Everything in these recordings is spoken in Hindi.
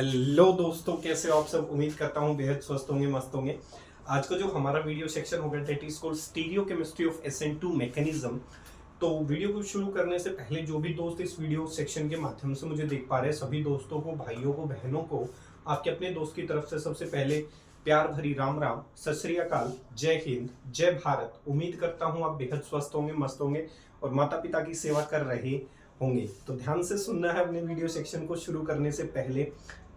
हेलो दोस्तों, कैसे हो आप सब। उम्मीद करता हूँ बेहद स्वस्थ होंगे, मस्त होंगे। आज का जो हमारा वीडियो सेक्शन होगा that is called stereo chemistry of SN2 mechanism. तो वीडियो को शुरू करने से पहले जो भी दोस्त इस वीडियो सेक्शन के माध्यम से मुझे देख पा रहे हैं, सभी दोस्तों को, भाइयों को, बहनों को आपके अपने दोस्त की तरफ से सबसे पहले प्यार भरी राम राम, सत श्री अकाल, जय हिंद, जय भारत। उम्मीद करता हूँ आप बेहद स्वस्थ होंगे, मस्त होंगे और माता पिता की सेवा कर रहे होंगे। तो ध्यान से सुनना है। अपने वीडियो सेक्शन को शुरू करने से पहले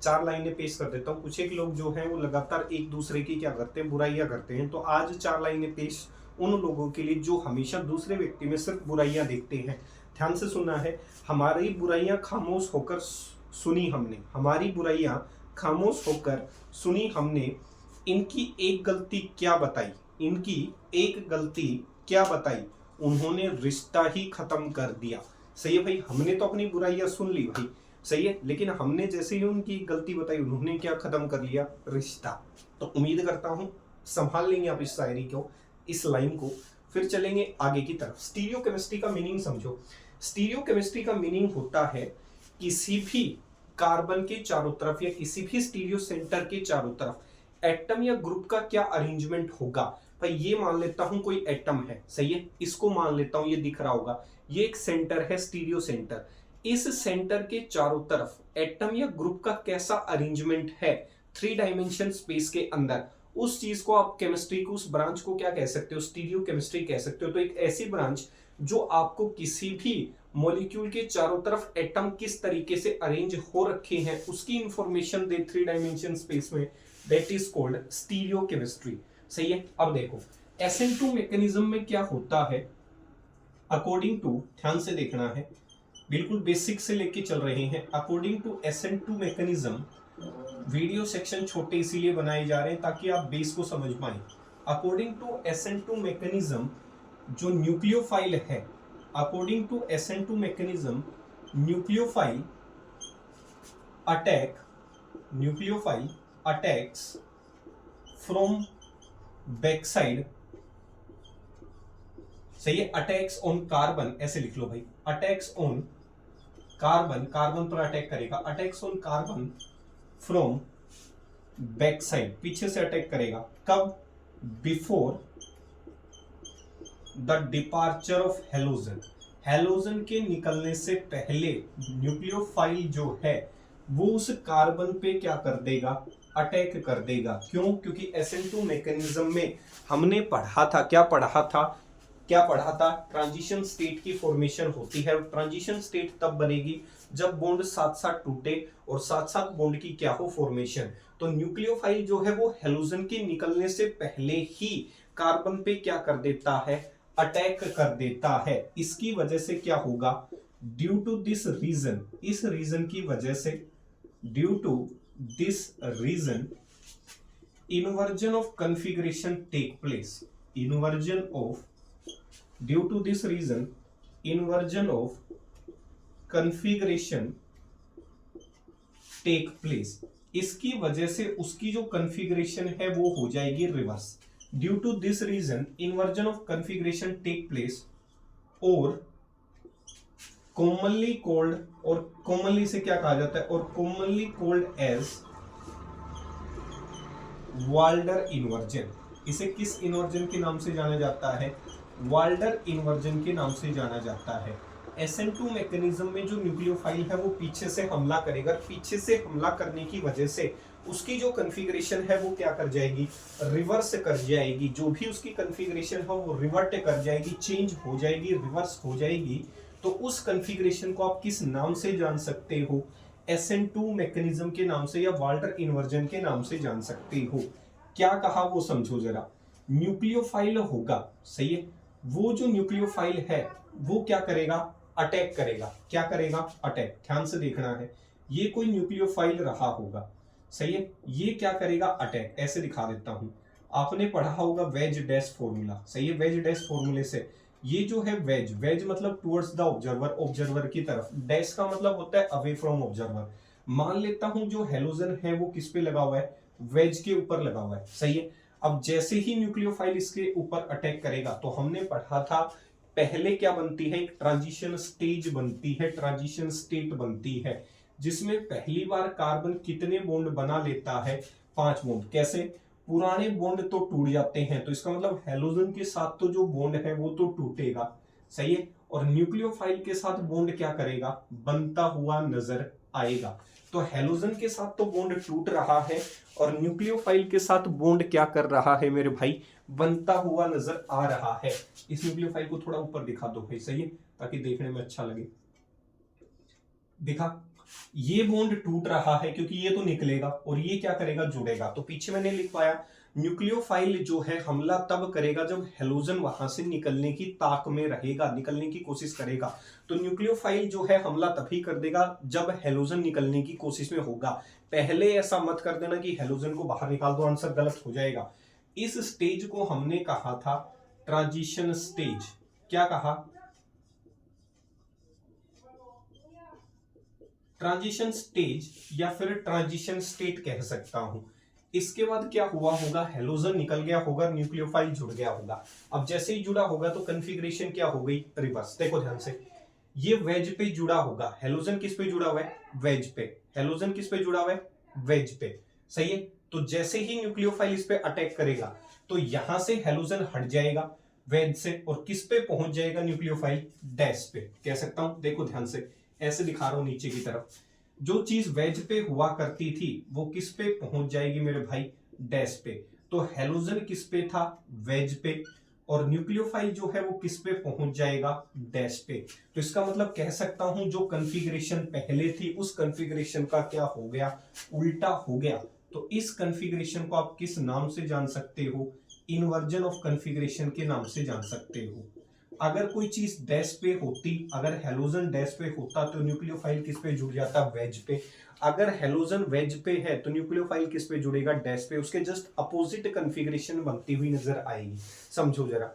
चार लाइनें पेश कर देता हूँ। कुछ एक लोग जो हैं वो लगातार एक दूसरे की क्या करते हैं, बुराइयां करते हैं। तो आज चार लाइनें पेश उन लोगों के लिए जो हमेशा दूसरे व्यक्ति में सिर्फ बुराइयां देखते हैं। ध्यान से सुनना है। हमारी बुराइयां खामोश होकर सुनी हमने, हमारी बुराइयां खामोश होकर सुनी हमने। इनकी एक गलती क्या बताई, इनकी एक गलती क्या बताई, उन्होंने रिश्ता ही खत्म कर दिया। सही है भाई, हमने तो अपनी बुराइयां सुन ली भाई, सही है, लेकिन हमने जैसे ही उनकी गलती बताई उन्होंने क्या खत्म कर लिया, रिश्ता। तो उम्मीद करता हूं संभाल लेंगे आप इस शायरी को, इस लाइन को। फिर चलेंगे आगे की तरफ। स्टीरियो केमिस्ट्री का मीनिंग समझो। स्टीरियो केमिस्ट्री का मीनिंग होता है किसी भी कार्बन के चारों तरफ या किसी भी स्टीरियो सेंटर के चारों तरफ एटम या ग्रुप का क्या अरेंजमेंट होगा। भाई ये मान लेता हूं कोई एटम है, सही है, इसको मान लेता हूं, ये दिख रहा होगा, ये एक सेंटर है, स्टीरियो सेंटर। इस सेंटर के चारों तरफ एटम या ग्रुप का कैसा अरेंजमेंट है थ्री डायमेंशन स्पेस के अंदर, उस चीज को आप केमिस्ट्री को, उस ब्रांच को क्या कह सकते हो, स्टीरियो केमिस्ट्री कह सकते हो। तो एक ऐसी ब्रांच जो आपको किसी भी मॉलिक्यूल के चारों तरफ एटम किस तरीके से अरेंज हो रखे हैं उसकी इंफॉर्मेशन दे थ्री डायमेंशन स्पेस में, that is called stereo chemistry. सही है। अब देखो SN2 मैकेनिज्म में क्या होता है अकॉर्डिंग टू, ध्यान से देखना है, बिल्कुल बेसिक से लेके चल रहे हैं। According to SN2 mechanism, video section छोटे इसीलिए बनाए जा रहे हैं ताकि आप बेस को समझ पाए। अकॉर्डिंग टू SN2 मैकेनिज्म जो न्यूक्लियोफाइल है, according to SN2 mechanism nucleophile attacks from backside. सही है। अटैक्स ऑन कार्बन, ऐसे लिख लो भाई, अटैक्स ऑन कार्बन, कार्बन पर अटैक करेगा, attacks on carbon from back side, पीछे से अटैक करेगा। कब? Before the departure of halogen, halogen के निकलने से पहले न्यूक्लियोफाइल जो है वो उस कार्बन पे क्या कर देगा, अटैक कर देगा। क्यों? क्योंकि SN2 मैकेनिज्म में हमने पढ़ा था, क्या पढ़ा था, ट्रांजिशन स्टेट की फॉर्मेशन होती है। ट्रांजिशन स्टेट तब बनेगी जब बॉन्ड साथ साथ टूटे और साथ साथ बॉन्ड की क्या हो, फॉर्मेशन। तो न्यूक्लियोफाइल जो है वो हेलोजन के निकलने से पहले ही कार्बन पे क्या कर देता है, अटैक कर देता है। इसकी वजह से क्या होगा, ड्यू टू दिस रीजन, इस रीजन की वजह से, due to this reason inversion of configuration take place, inversion of, due to this reason inversion of configuration take place। इसकी वजह से उसकी जो कॉन्फ़िगरेशन है वो हो जाएगी reverse. Due to this reason inversion of configuration take place और कॉमनली कॉल्ड, और कॉमनली से क्या कहा जाता है, और commonly called as Walden inversion. इसे किस इन्वर्जन के नाम से जाना जाता है, वाल्डर इन्वर्जन के नाम से जाना जाता है। SN2 मैकेनिज्म में जो न्यूक्लियोफाइल है वो पीछे से हमला करेगा, पीछे से हमला करने की वजह से उसकी जो कॉन्फ़िगरेशन है वो क्या कर जाएगी, रिवर्स कर जाएगी। जो भी उसकी कॉन्फ़िगरेशन है वो रिवर्ट कर जाएगी, चेंज हो जाएगी, रिवर्स हो जाएगी। तो उस कॉन्फ़िगरेशन को आप किस नाम से जान सकते हो, SN2 मैकेनिज्म के नाम से या वाल्डर इन्वर्जन के नाम से जान सकते हो। क्या कहा वो समझो जरा। न्यूक्लियोफाइल होगा, सही है, वो जो न्यूक्लियोफाइल है वो क्या करेगा, अटैक करेगा। क्या करेगा, अटैक। ध्यान से देखना है, ये कोई न्यूक्लियोफाइल रहा होगा, सही है, ये क्या करेगा, अटैक। ऐसे दिखा देता हूं, आपने पढ़ा होगा वेज डैश फॉर्मूला, सही है, वेज डैश फॉर्मूले से ये जो है वेज, वेज मतलब टुवर्ड्स द ऑब्जर्वर, ऑब्जर्वर की तरफ, डैश का मतलब होता है अवे फ्रॉम ऑब्जर्वर। मान लेता हूं जो हेलोजन है वो किस पे लगा हुआ है, वेज के ऊपर लगा हुआ है, सही है। अब जैसे ही न्यूक्लियोफाइल इसके ऊपर अटैक करेगा तो हमने पढ़ा था पहले क्या बनती है, एक ट्रांजिशन स्टेज बनती है, ट्रांजिशन स्टेट बनती है। जिसमें पहली बार कार्बन कितने बॉन्ड बना लेता है? 5 बॉन्ड। कैसे? पुराने बॉन्ड तो टूट जाते हैं, तो इसका मतलब हेलोजन के साथ तो जो बॉन्ड है वो तो टूटेगा, सही है, और न्यूक्लियोफाइल के साथ बॉन्ड क्या करेगा? बनता हुआ नजर आएगा। तो हेलोजन के साथ तो बॉन्ड टूट रहा है और न्यूक्लियोफाइल के साथ बॉन्ड क्या कर रहा है मेरे भाई? बनता हुआ नजर आ रहा है। इस न्यूक्लियोफाइल को थोड़ा ऊपर दिखा दो भाई, सही है, ताकि देखने में अच्छा लगे। दिखा, ये बॉन्ड टूट रहा है क्योंकि ये तो निकलेगा और ये क्या करेगा? जुड़ेगा। तो पीछे मैंने लिख पाया, न्यूक्लियोफाइल जो है हमला तब करेगा जब हेलोजन वहां से निकलने की ताक में रहेगा, निकलने की कोशिश करेगा। तो न्यूक्लियोफाइल जो है हमला तभी कर देगा जब हेलोजन निकलने की कोशिश में होगा। पहले ऐसा मत कर देना कि हेलोजन को बाहर निकाल दो, आंसर गलत हो जाएगा। इस स्टेज को हमने कहा था ट्रांजिशन स्टेज। क्या कहा? ट्रांजिशन स्टेज या फिर ट्रांजिशन स्टेट कह सकता हूं। इसके बाद क्या हुआ होगा? हेलोजन निकल गया होगा, न्यूक्लियोफाइल जुड़ गया होगा। अब जैसे ही जुड़ा होगा तो कॉन्फ़िगरेशन क्या हो गई? रिवर्स। देखो ध्यान से, ये वेज पे जुड़ा होगा। हेलोजन किस पे जुड़ा हुआ है? वेज पे। हेलोजन किस पे जुड़ा हुआ है? वेज पे, सही है। तो जैसे ही न्यूक्लियोफाइल इस पे अटैक करेगा तो यहां से हेलोजन हट जाएगा वेज से और किस पे पहुंच जाएगा? न्यूक्लियोफाइल डैश पे। कह सकता हूं, देखो ध्यान से, ऐसे दिखा रहा हूं नीचे की तरफ। जो चीज वेज पे हुआ करती थी वो किस पे पहुंच जाएगी मेरे भाई? डैश पे। तो हेलोजन किस पे था? वेज पे। और न्यूक्लियोफाइल जो है वो किस पे पहुंच जाएगा? डैश पे। तो इसका मतलब कह सकता हूं जो कॉन्फ़िगरेशन पहले थी उस कॉन्फ़िगरेशन का क्या हो गया? उल्टा हो गया। तो इस कॉन्फ़िगरेशन को आप किस नाम से जान सकते हो? इन्वर्जन ऑफ कॉन्फ़िगरेशन के नाम से जान सकते हो। अगर कोई चीज डैश पे होती, अगर हेलोजन डैश पे होता तो न्यूक्लियोफाइल किस पे जुड़ जाता? वेज पे। अगर हेलोजन वेज पे है तो न्यूक्लियोफाइल किस पे जुड़ेगा? डैश पे। उसके जस्ट अपोजिट कॉन्फ़िगरेशन बनती हुई नजर आएगी। समझो जरा,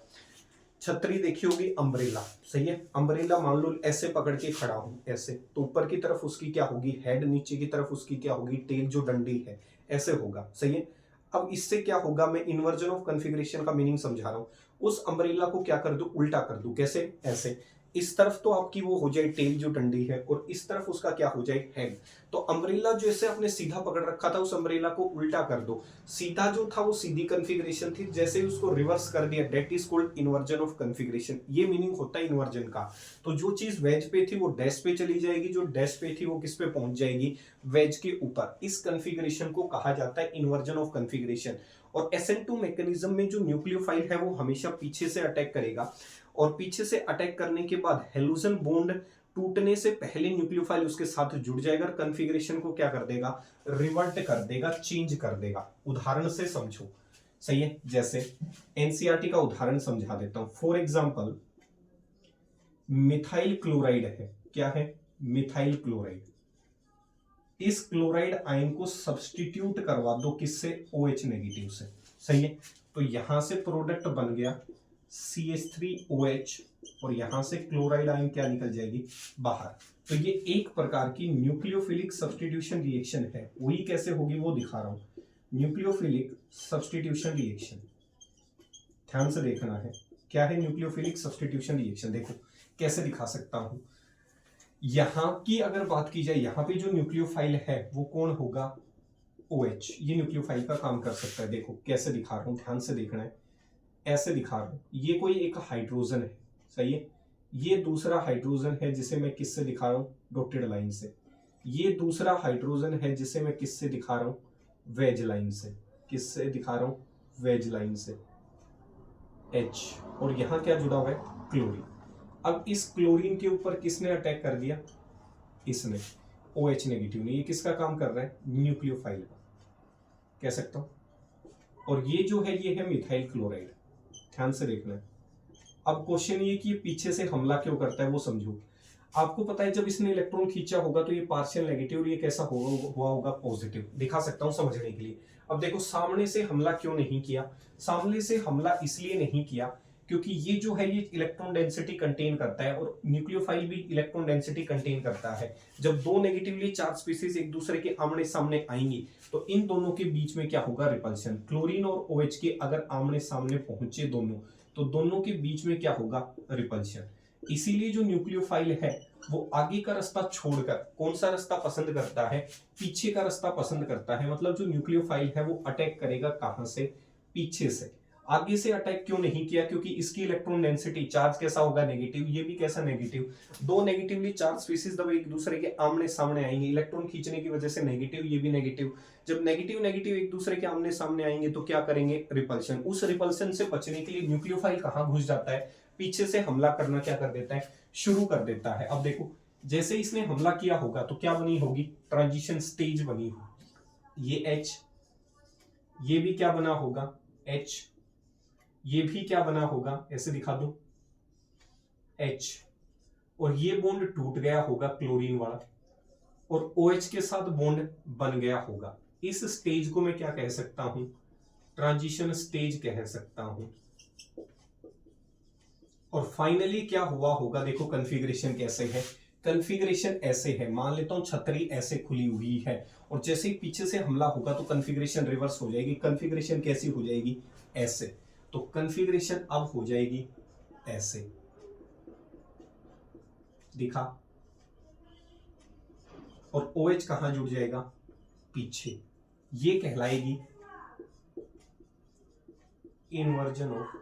छतरी देखी होगी, अम्ब्रेला, सही है। अम्ब्रेला मान लो ऐसे पकड़ के खड़ा हूं, ऐसे, तो ऊपर की तरफ उसकी क्या होगी? हेड, नीचे की तरफ उसकी क्या होगी? टेल, जो डंडी है, ऐसे होगा, सही है। अब इससे क्या होगा? मैं इन्वर्जन ऑफ कॉन्फ़िगरेशन का मीनिंग समझा रहा हूं। उस अम्ब्रेला को क्या कर दूं? उल्टा कर दूं। कैसे? ऐसे। इस तरफ तो आपकी वो हो जाए टेल जो डंडी है और इस तरफ उसका क्या हो जाए? हेड। तो अम्ब्रेला जैसे आपने सीधा पकड़ रखा था उस अम्ब्रेला को उल्टा कर दो। सीधा जो था वो सीधी कॉन्फ़िगरेशन थी, जैसे ही उसको रिवर्स कर दिया that is called inversion of configuration. ये मीनिंग होता है इन्वर्जन का। तो जो चीज वेज पे थी वो डैश पे चली जाएगी, जो डैश पे थी वो किस पे पहुंच जाएगी? वेज के ऊपर। इस कॉन्फ़िगरेशन को कहा जाता है इन्वर्जन ऑफ कॉन्फ़िगरेशन। और SN2 मैकेनिज्म में जो न्यूक्लियोफाइल है वो हमेशा पीछे से अटैक करेगा और पीछे से अटैक करने के बाद हेलोजन बॉन्ड टूटने से पहले न्यूक्लियोफाइल उसके साथ जुड़ जाएगा और कॉन्फ़िगरेशन को क्या कर देगा? रिवर्ट कर देगा, चेंज कर देगा। उदाहरण से समझो, सही है। जैसे एनसीईआरटी का उदाहरण समझा देता हूं। फॉर एग्जांपल, मिथाइल क्लोराइड है। क्या है? Methyl chloride. इस क्लोराइड आयन को सब्स्टिट्यूट करवा दो किससे? OH नेगेटिव से, सही है। तो यहां से प्रोडक्ट बन गया CH3OH और यहां से क्लोराइड आयन क्या निकल जाएगी? बाहर। तो ये एक प्रकार की न्यूक्लियोफिलिक सब्स्टिट्यूशन रिएक्शन है। वही कैसे होगी वो दिखा रहा हूं। न्यूक्लियोफिलिक सब्स्टिट्यूशन रिएक्शन, ध्यान से देखना है। क्या है न्यूक्लियोफिलिक सब्स्टिट्यूशन रिएक्शन? देखो कैसे दिखा सकता हूं। यहां की अगर बात की जाए, यहां पे जो न्यूक्लियोफाइल है वो कौन होगा? OH। ये न्यूक्लियोफाइल का काम कर सकता है। देखो कैसे दिखा रहा हूं, ध्यान से देखना है। ऐसे दिखा रहा हूं, ये कोई एक हाइड्रोजन है, सही है। ये दूसरा हाइड्रोजन है जिसे मैं किससे दिखा रहा हूं? डॉटेड लाइन से। ये दूसरा हाइड्रोजन है जिसे मैं किससे दिखा रहा हूं? वेज लाइन से। किससे दिखा रहा हूं? वेज लाइन से, H। और यहां क्या जुड़ा हुआ है? क्लोरीन। अब इस क्लोरीन के ऊपर किसने अटैक कर दिया? इसने, OH नेगेटिव ने। ये किसका काम कर रहा है? न्यूक्लियोफाइल का, कह सकता हूं। और ये जो है ये है मिथाइल क्लोराइड। ध्यान से देखना है। अब क्वेश्चन ये कि ये पीछे से हमला क्यों करता है वो समझो। आपको पता है जब इसने इलेक्ट्रॉन खींचा होगा तो ये पार्शियल नेगेटिव और ये कैसा हुआ होगा? पॉजिटिव। दिखा सकता हूं समझने के लिए। अब देखो सामने से हमला क्यों नहीं किया? सामने से हमला इसलिए नहीं किया क्योंकि ये जो है ये इलेक्ट्रॉन डेंसिटी कंटेन करता है और न्यूक्लियोफाइल भी इलेक्ट्रॉन डेंसिटी कंटेन करता है। जब दो नेगेटिवली चार्ज स्पीसीज एक दूसरे के आमने सामने आएंगी तो इन दोनों के बीच में क्या होगा? रिपल्शन। क्लोरीन और OH के अगर आमने सामने पहुंचे दोनों, तो दोनों के बीच में क्या होगा? रिपल्शन। इसीलिए जो न्यूक्लियोफाइल है वो आगे का रास्ता छोड़कर कौन सा रास्ता पसंद करता है, पीछे का रास्ता पसंद करता है। मतलब जो न्यूक्लियोफाइल है वो अटैक करेगा कहां से, पीछे से। आगे से अटैक क्यों नहीं किया, क्योंकि इसकी इलेक्ट्रॉन डेंसिटी, चार्ज कैसा होगा, नेगेटिव, ये भी कैसा, नेगेटिव। दो नेगेटिवली चार्ज स्पीशीज जब एक दूसरे के आमने सामने आएंगे, इलेक्ट्रॉन खींचने की वजह से नेगेटिव, ये भी नेगेटिव, जब नेगेटिव नेगेटिव एक दूसरे के आमने सामने आएंगे तो क्या करेंगे, रिपल्शन। उस रिपल्शन से बचने के लिए न्यूक्लियोफाइल कहां घुस जाता है, पीछे से हमला करना क्या कर देता है, शुरू कर देता है। अब देखो जैसे इसने हमला किया होगा तो क्या बनी होगी, ट्रांजिशन स्टेज बनी होगी। ये H, ये भी क्या बना होगा, H, ये भी क्या बना होगा, ऐसे दिखा दो H, और ये बॉन्ड टूट गया होगा क्लोरीन वाला, और OH के साथ बॉन्ड बन गया होगा। इस स्टेज को मैं क्या कह सकता हूं, ट्रांजिशन स्टेज कह सकता हूं। और फाइनली क्या हुआ होगा, देखो कॉन्फ़िगरेशन कैसे है, कॉन्फ़िगरेशन ऐसे है, मान लेता हूं छतरी ऐसे खुली हुई है, और जैसे ही पीछे से हमला होगा तो कॉन्फ़िगरेशन रिवर्स हो जाएगी। कॉन्फ़िगरेशन कैसी हो जाएगी, ऐसे। तो कॉन्फ़िगरेशन अब हो जाएगी ऐसे, दिखा, और OH कहां जुड़ जाएगा, पीछे। ये कहलाएगी इन्वर्जन ऑफ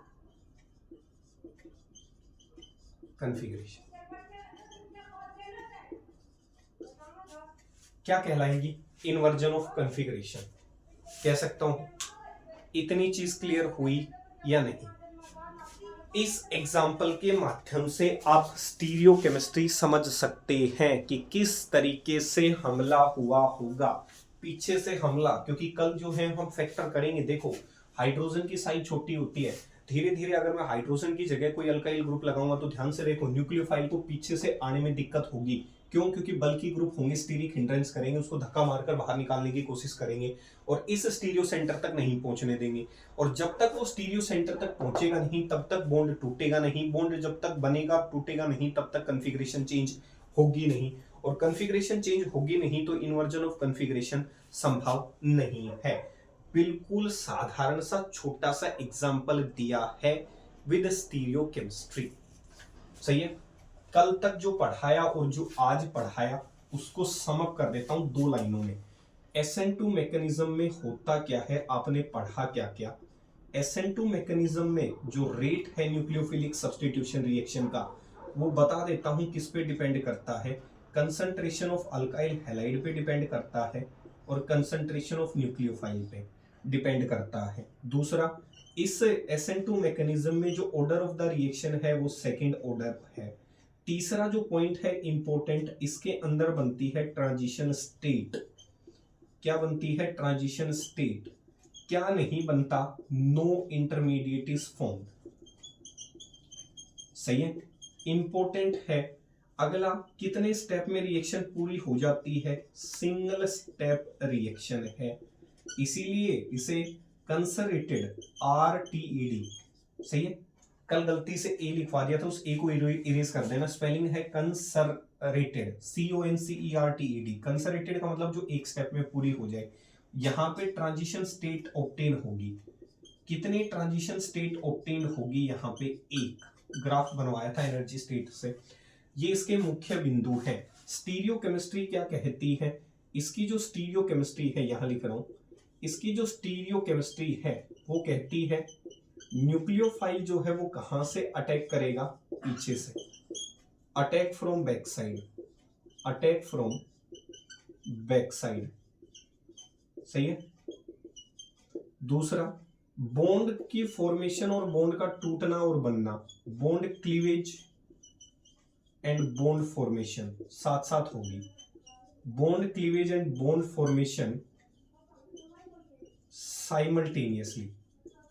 कॉन्फ़िगरेशन। क्या कहलाएगी, इन्वर्जन ऑफ कॉन्फ़िगरेशन कह सकता हूं। इतनी चीज क्लियर हुई या नहीं? इस एग्जाम्पल के माध्यम से आप स्टीरियो केमिस्ट्री समझ सकते हैं कि किस तरीके से हमला हुआ होगा, पीछे से हमला। क्योंकि कल जो है हम फैक्टर करेंगे, देखो हाइड्रोजन की साइज छोटी होती है, धीरे धीरे अगर मैं हाइड्रोजन की जगह कोई अल्काइल ग्रुप लगाऊंगा तो ध्यान से देखो न्यूक्लियोफाइल को पीछे से आने में दिक्कत होगी। क्यों, क्योंकि बल्कि ग्रुप होंगे, स्टीरिक हिंड्रेंस करेंगे, उसको धक्का मारकर बाहर निकालने की कोशिश करेंगे और इस स्टीरियो सेंटर तक नहीं पहुंचने देंगे। और जब तक वो स्टीरियो सेंटर तक पहुंचेगा नहीं तब तक बॉन्ड टूटेगा नहीं, बॉन्ड जब तक बनेगा टूटेगा नहीं तब तक कॉन्फ़िगरेशन चेंज होगी नहीं, और कॉन्फ़िगरेशन चेंज होगी नहीं तो इन्वर्जन ऑफ कॉन्फ़िगरेशन संभव नहीं है। बिल्कुल साधारण सा छोटा सा एग्जांपल दिया है विद स्टीरियो केमिस्ट्री। सही है। कल तक जो पढ़ाया और जो आज पढ़ाया उसको सम अप कर देता हूं 2 लाइनों में। SN2 मैकेनिज्म में होता क्या है, आपने पढ़ा क्या क्या। SN2 मैकेनिज्म में जो रेट है न्यूक्लियोफिलिक सब्स्टिट्यूशन रिएक्शन का, वो बता देता हूं किस पे डिपेंड करता है, कंसंट्रेशन ऑफ अल्काइल हैलाइड पे डिपेंड करता है और कंसंट्रेशन ऑफ न्यूक्लियोफाइल पे डिपेंड करता है। दूसरा, इस SN2 मैकेनिज्म में जो ऑर्डर ऑफ द रिएक्शन है वो सेकंड ऑर्डर है। तीसरा जो पॉइंट है इंपॉर्टेंट, इसके अंदर बनती है ट्रांजिशन स्टेट। क्या बनती है, ट्रांजिशन स्टेट। क्या नहीं बनता, नो इंटरमीडिएट इज फॉर्म्ड। सही है, इंपॉर्टेंट है। अगला, कितने स्टेप में रिएक्शन पूरी हो जाती है, सिंगल स्टेप रिएक्शन है, इसीलिए इसे कंसर्वेटेड RTED। सही है, कल गलती से ए लिखवा दिया था, उस ए को इरेज कर देना। स्पेलिंग है कंसर्वेटेड, CONCERTED। कंसर्वेटेड का मतलब जो एक स्टेप में पूरी हो जाए। यहां पे ट्रांजिशन स्टेट ऑब्टेन होगी। कितनी ट्रांजिशन स्टेट ऑब्टेन होगी, यहां पे एक ग्राफ बनवाया था एनर्जी स्टेट से। ये इसके मुख्य बिंदु हैं। स्टीरियो केमिस्ट्री क्या कहती है, इसकी जो स्टीरियो केमिस्ट्री है, यहां लिख रहा हूं, इसकी जो स्टीरियो केमिस्ट्री है वो कहती है न्यूक्लियोफाइल जो है वो कहां से अटैक करेगा, पीछे से। Attack from back side, attack from back side. सही है। दूसरा, बॉन्ड की फॉर्मेशन और बॉन्ड का टूटना और बनना, bond cleavage and bond formation साथ साथ होगी। Bond cleavage and bond formation simultaneously.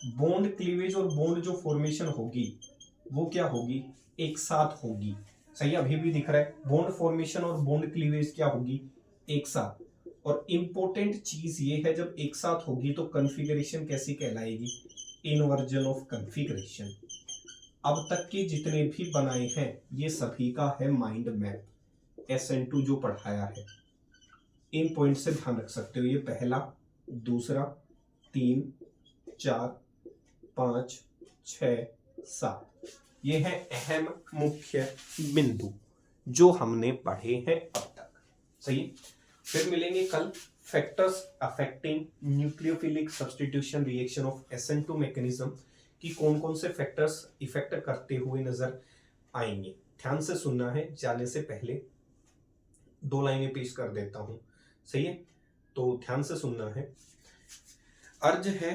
Bond cleavage और बॉन्ड जो फॉर्मेशन होगी वो क्या होगी, एक साथ होगी। सही है, अभी भी दिख रहा है, बॉन्ड फॉर्मेशन और बॉन्ड क्लीवेज क्या होगी, एक साथ। और इंपॉर्टेंट चीज ये है, जब एक साथ होगी तो कॉन्फ़िगरेशन कैसी कहलाएगी, इन्वर्जन ऑफ कॉन्फ़िगरेशन। अब तक के जितने भी बनाए हैं ये सभी का है माइंड मैप, SN2 जो पढ़ाया है। इन पॉइंट से ध्यान रख सकते हो, ये पहला, दूसरा, 3, 4, 5, 6, 7, ये है अहम मुख्य बिंदु जो हमने पढ़े हैं अब तक। सही है। फिर मिलेंगे कल factors affecting nucleophilic substitution reaction of SN2 mechanism कि कौन कौन से फैक्टर्स इफेक्ट करते हुए नजर आएंगे। ध्यान से सुनना है, जाने से पहले 2 लाइनें पेश कर देता हूं। सही है, तो ध्यान से सुनना है। अर्ज है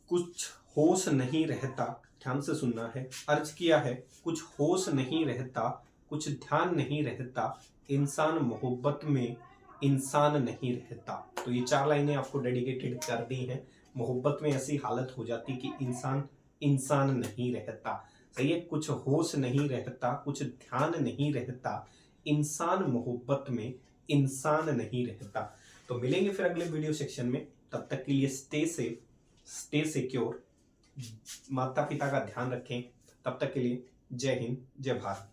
कुछ होश नहीं रहता, ध्यान से सुनना है। अर्ज किया है कुछ होश नहीं रहता, कुछ ध्यान नहीं रहता, इंसान मोहब्बत में इंसान नहीं रहता। तो ये 4 लाइनें आपको डेडिकेटेड कर दी हैं। मोहब्बत में ऐसी हालत हो जाती कि इंसान इंसान नहीं रहता। सही है, कुछ होश नहीं रहता, कुछ ध्यान नहीं रहता, इंसान मोहब्बत में इंसान नहीं रहता। तो मिलेंगे फिर अगले वीडियो सेक्शन में। तब तक के लिए स्टे सेफ, स्टे सिक्योर, माता पिता का ध्यान रखें। तब तक के लिए जय हिंद, जय भारत।